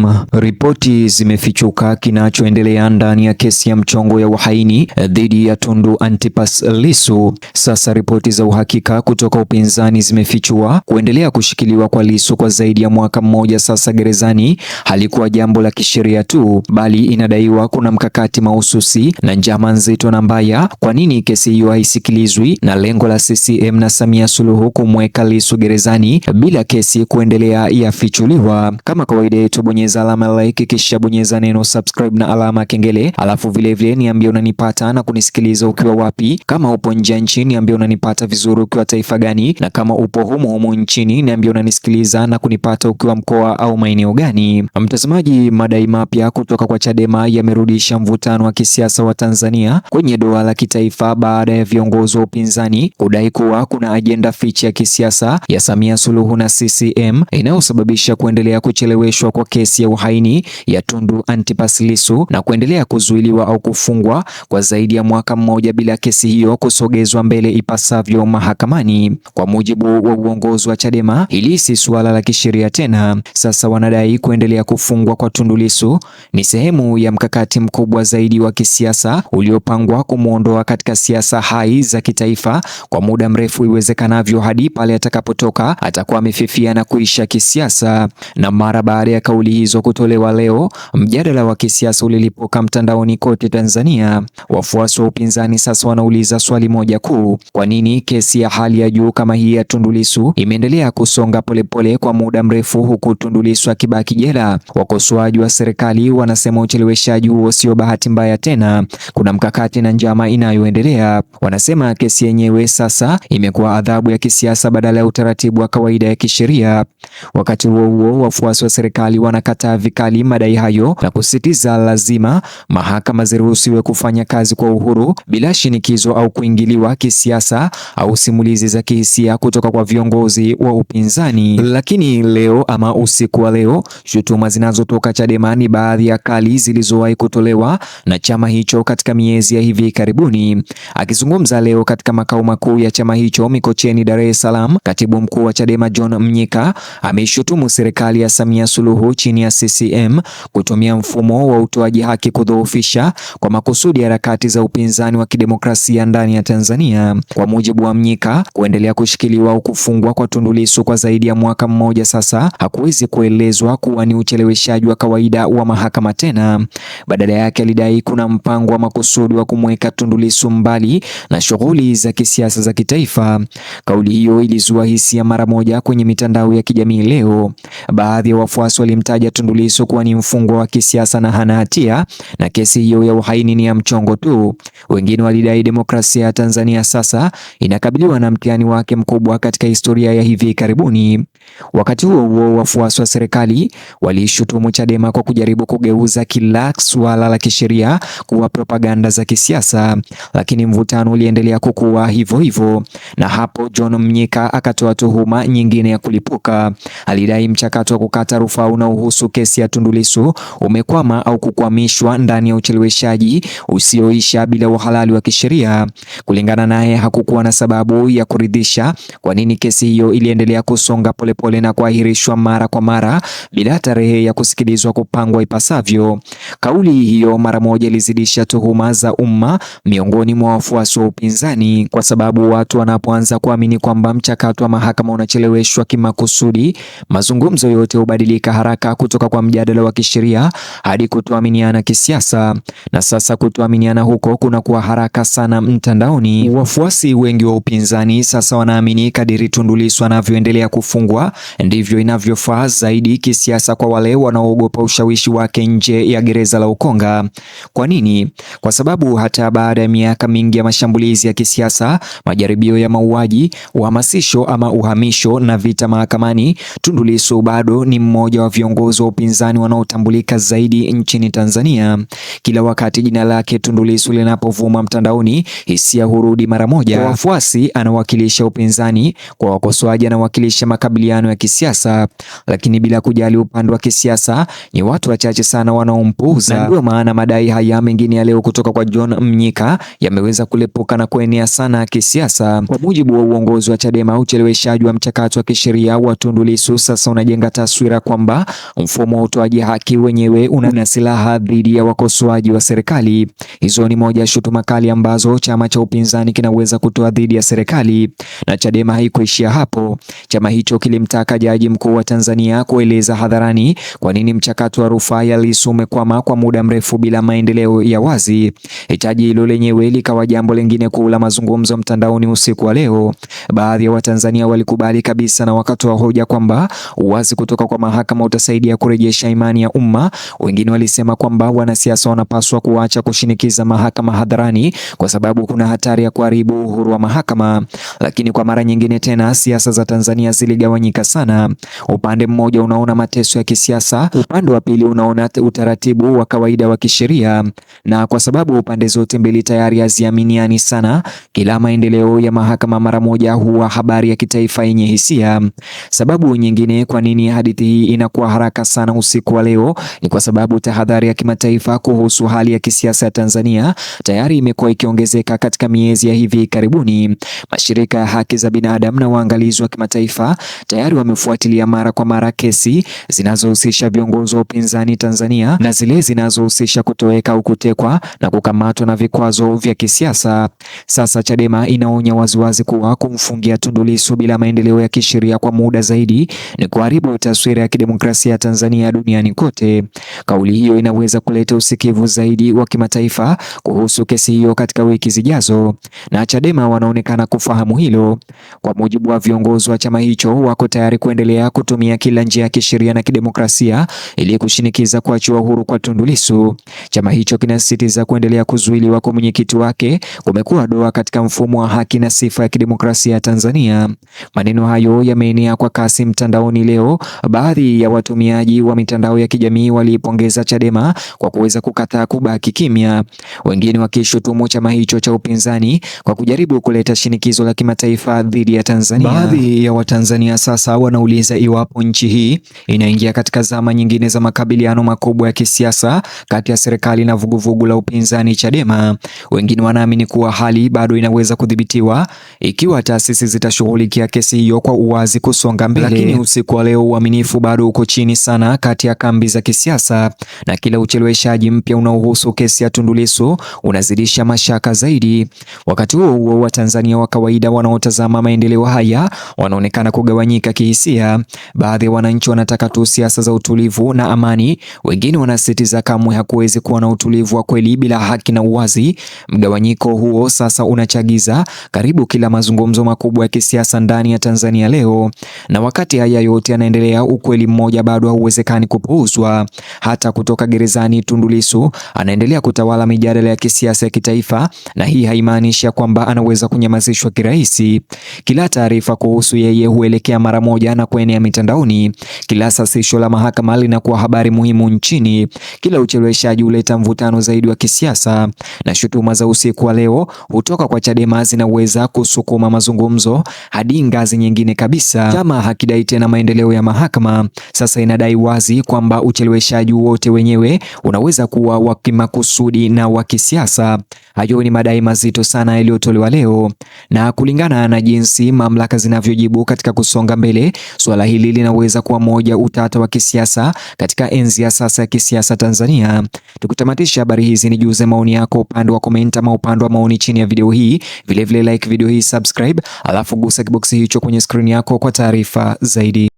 Naam, ripoti zimefichuka kinachoendelea ndani ya kesi ya mchongo ya uhaini dhidi ya Tundu Antipas Lissu. Sasa ripoti za uhakika kutoka upinzani zimefichua kuendelea kushikiliwa kwa Lissu kwa zaidi ya mwaka mmoja sasa gerezani halikuwa jambo la kisheria tu, bali inadaiwa kuna mkakati mahususi na njama nzito na mbaya. Kwa nini kesi hiyo haisikilizwi na lengo la CCM na Samia Suluhu kumweka Lissu gerezani bila kesi kuendelea yafichuliwa? Kama kawaida yetu, bonyeza alama like kisha bonyeza neno subscribe na alama kengele, alafu vilevile niambie unanipata na kunisikiliza ukiwa wapi. Kama upo nje ya nchi niambie unanipata vizuri ukiwa taifa gani, na kama upo humu nchini niambie unanisikiliza na kunipata ukiwa mkoa au maeneo gani. Mtazamaji, madai mapya kutoka kwa Chadema yamerudisha mvutano wa kisiasa wa Tanzania kwenye doa la kitaifa baada ya viongozi wa upinzani kudai kuwa kuna ajenda fiche ya kisiasa ya Samia Suluhu na CCM inayosababisha kuendelea kucheleweshwa kwa kesi ya uhaini ya Tundu Antipas Lissu na kuendelea kuzuiliwa au kufungwa kwa zaidi ya mwaka mmoja bila kesi hiyo kusogezwa mbele ipasavyo mahakamani. Kwa mujibu wa uongozi wa Chadema, hili si suala la kisheria tena. Sasa wanadai kuendelea kufungwa kwa Tundu Lissu ni sehemu ya mkakati mkubwa zaidi wa kisiasa uliopangwa kumwondoa katika siasa hai za kitaifa kwa muda mrefu iwezekanavyo hadi pale atakapotoka atakuwa amefifia na kuisha kisiasa. Na mara baada ya kauli hizo kutolewa leo, mjadala wa kisiasa ulilipuka mtandaoni kote Tanzania. Wafuasi wa upinzani sasa wanauliza swali moja kuu: kwa nini kesi ya hali ya juu kama hii ya Tundu Lissu imeendelea kusonga polepole kwa muda mrefu huku Tundu Lissu akibaki jela? Wakosoaji wa serikali wanasema ucheleweshaji huo sio bahati mbaya tena, kuna mkakati na njama inayoendelea. Wanasema kesi yenyewe sasa imekuwa adhabu ya kisiasa badala ya utaratibu wa kawaida ya kisheria. Wakati huo huo, wafuasi wa serikali wanakataa vikali madai hayo na kusisitiza lazima mahakama ziruhusiwe kufanya kazi kwa uhuru bila shinikizo au kuingiliwa kisiasa au simulizi za kihisia kutoka kwa viongozi wa upinzani. Lakini leo ama usiku wa leo, shutuma zinazotoka Chadema ni baadhi ya kali zilizowahi kutolewa na chama hicho katika miezi ya hivi karibuni. Akizungumza leo katika makao makuu ya chama hicho Mikocheni, Dar es Salaam, katibu mkuu wa Chadema John Mnyika ameishutumu serikali ya Samia Suluhu chini ya CCM kutumia mfumo wa utoaji haki kudhoofisha kwa makusudi harakati za upinzani wa kidemokrasia ndani ya Tanzania. Kwa mujibu wa Mnyika, kuendelea kushikiliwa au kufungwa kwa Tundu Lissu kwa zaidi ya mwaka mmoja sasa hakuwezi kuelezwa kuwa ni ucheleweshaji wa kawaida wa mahakama tena. Badala yake alidai kuna mpango wa makusudi wa kumweka Tundu Lissu mbali na shughuli za kisiasa za kitaifa. Kauli hiyo ilizua hisia mara moja kwenye mitandao ya kijamii leo. Baadhi ya wafuasi walimtaja Tundu Lissu kuwa ni mfungwa wa kisiasa na hana hatia na kesi hiyo ya uhaini ni ya mchongo tu. Wengine walidai demokrasia ya Tanzania sasa inakabiliwa na mtihani wake mkubwa katika historia ya hivi karibuni. Wakati huo huo, wafuasi wa serikali waliishutumu Chadema kwa kujaribu kugeuza kila suala la kisheria kuwa propaganda za kisiasa, lakini mvutano uliendelea kukua hivyo hivyo. Na hapo John Mnyika akatoa tuhuma nyingine ya kulipuka. Alidai mchakato wa kukata rufaa unaohusu kesi ya Tundu Lissu umekwama au kukwamishwa ndani ya ucheleweshaji usioisha bila uhalali wa kisheria. Kulingana naye, hakukuwa na sababu ya kuridhisha kwa nini kesi hiyo iliendelea kusonga polepole na kuahirishwa mara kwa mara bila tarehe ya kusikilizwa kupangwa ipasavyo. Kauli hiyo mara moja ilizidisha tuhuma za umma miongoni mwa wafuasi wa upinzani, kwa sababu watu wanapoanza kuamini kwamba mchakato wa mahakama unacheleweshwa kimakusudi, mazungumzo yote hubadilika haraka kutoka kwa mjadala wa kisheria hadi kutoaminiana kisiasa. Na sasa kutoaminiana huko kunakuwa haraka sana mtandaoni. Wafuasi wengi wa upinzani sasa wanaamini kadiri Tundu Lissu anavyoendelea kufungwa ndivyo inavyofaa zaidi kisiasa kwa wale wanaoogopa ushawishi wake nje ya gereza la Ukonga. Kwa nini? Kwa sababu hata baada ya miaka mingi ya mashambulizi ya kisiasa, majaribio ya mauaji, uhamasisho ama uhamisho na vita mahakamani, Tundu Lissu bado ni mmoja wa viongozi wa upinzani wanaotambulika zaidi nchini Tanzania. Kila wakati jina lake Tundu Lissu linapovuma mtandaoni, hisia hurudi mara moja. Kwa wafuasi anawakilisha upinzani, kwa wakosoaji anawakilisha makabiliano makubaliano ya kisiasa, lakini bila kujali upande wa kisiasa ni watu wachache sana wanaompuuza. Na ndio maana madai haya mengine ya leo kutoka kwa John Mnyika yameweza kulepuka na kuenea sana kisiasa. Kwa mujibu wa uongozi wa Chadema, ucheleweshaji wa mchakato wa kisheria wa Tundu Lissu sasa unajenga taswira kwamba mfumo wa utoaji haki wenyewe una silaha dhidi ya wakosoaji wa serikali. Hizo ni moja ya shutuma kali ambazo chama cha upinzani kinaweza kutoa dhidi ya serikali, na Chadema haikuishia hapo. Chama hicho kilimtaka Jaji Mkuu wa Tanzania kueleza hadharani kwa nini mchakato wa rufaa ya Lissu umekwama kwa muda mrefu bila maendeleo ya wazi. Hitaji hilo lenyewe likawa jambo lingine kuu la mazungumzo mtandaoni usiku wa leo. Baadhi ya Watanzania walikubali kabisa na wakatoa hoja kwamba uwazi kutoka kwa mahakama utasaidia kurejesha imani ya umma. Wengine walisema kwamba wanasiasa wanapaswa kuacha kushinikiza mahakama hadharani kwa sababu kuna hatari ya kuharibu uhuru wa mahakama. Lakini kwa mara nyingine tena siasa za Tanzania ziligawanyika sana. Upande mmoja unaona mateso ya kisiasa, upande wa pili unaona utaratibu wa kawaida wa kisheria, na kwa sababu upande zote mbili tayari haziaminiani sana, kila maendeleo ya mahakama mara moja huwa habari ya kitaifa yenye hisia. Sababu nyingine kwa nini hadithi hii inakuwa haraka sana usiku wa leo ni kwa sababu tahadhari ya kimataifa kuhusu hali ya kisiasa ya Tanzania tayari imekuwa ikiongezeka katika miezi ya hivi karibuni. Mashirika ya haki za binadamu na waangalizi wa kimataifa tayari wamefuatilia mara kwa mara kesi zinazohusisha viongozi wa upinzani Tanzania na zile zinazohusisha kutoweka au kutekwa na kukamatwa na vikwazo vya kisiasa. Sasa Chadema inaonya waziwazi kuwa kumfungia Tundu Lissu bila maendeleo ya kisheria kwa muda zaidi ni kuharibu taswira ya kidemokrasia ya Tanzania duniani kote. Kauli hiyo inaweza kuleta usikivu zaidi wa kimataifa kuhusu kesi hiyo katika wiki zijazo, na Chadema wanaonekana kufahamu hilo. Kwa mujibu wa viongozi wa chama hicho, wako tayari kuendelea kutumia kila njia ya kisheria na kidemokrasia ili kushinikiza kuachiwa huru kwa Tundu Lissu. Chama hicho kinasisitiza kuendelea kuzuiliwa kwa mwenyekiti wake kumekuwa doa katika mfumo wa haki na sifa ya kidemokrasia ya Tanzania. Maneno hayo yameenea kwa kasi mtandaoni leo. Baadhi ya watumiaji wa mitandao ya kijamii waliipongeza Chadema kwa kuweza kukataa kubaki kimya, wengine wakishutumu chama hicho cha upinzani kwa kujaribu kuleta shinikizo la kimataifa dhidi ya Tanzania. Baadhi ya Watanzania sasa wanauliza iwapo nchi hii inaingia katika zama nyingine za makabiliano makubwa ya kisiasa kati ya serikali na vuguvugu la upinzani Chadema. Wengine wanaamini kuwa hali bado inaweza kudhibitiwa ikiwa taasisi zitashughulikia kesi hiyo kwa uwazi kusonga mbele. Lakini usiku wa leo uaminifu bado uko chini sana kati ya kambi za kisiasa, na kila ucheleweshaji mpya unaohusu kesi ya Tundu Lissu unazidisha mashaka zaidi. Wakati huo Watanzania wa kawaida wanaotazama maendeleo haya wanaonekana kugawanyika kihisia. Baadhi ya wananchi wanataka tu siasa za utulivu na amani, wengine wanasisitiza kamwe hakuwezi kuwa na utulivu wa kweli bila haki na uwazi. Mgawanyiko huo sasa unachagiza karibu kila mazungumzo makubwa ya kisiasa ndani ya Tanzania leo. Na wakati haya yote yanaendelea, ukweli mmoja bado hauwezekani kupuuzwa. Hata kutoka gerezani, Tundu Lissu anaendelea kutawala mijadala ya kisiasa ya kitaifa, na hii haimaanishi kwamba anaweza kunyamazishwa kirahisi. Kila taarifa kuhusu yeye huelekea mara moja na kuenea mitandaoni. Kila sasisho la mahakama linakuwa habari muhimu nchini. Kila ucheleweshaji huleta mvutano zaidi wa kisiasa, na shutuma za usiku wa leo kutoka kwa Chadema zinaweza kusukuma mazungumzo hadi ngazi nyingine kabisa. Chama hakidai tena maendeleo ya mahakama, sasa inadai wazi kwamba ucheleweshaji wote wenyewe unaweza kuwa wa kimakusudi na wa kisiasa. Hayo ni madai mazito sana yaliyotolewa leo, na kulingana na jinsi mamlaka zinavyojibu katika kusonga mbele, suala hili linaweza kuwa moja utata wa kisiasa katika enzi ya sasa ya kisiasa Tanzania. Tukutamatisha habari hizi, nijuze maoni yako upande wa comment ama upande wa maoni chini ya video hii. Vile like video hii, subscribe, alafu gusa kiboksi hicho kwenye screen yako kwa taarifa zaidi.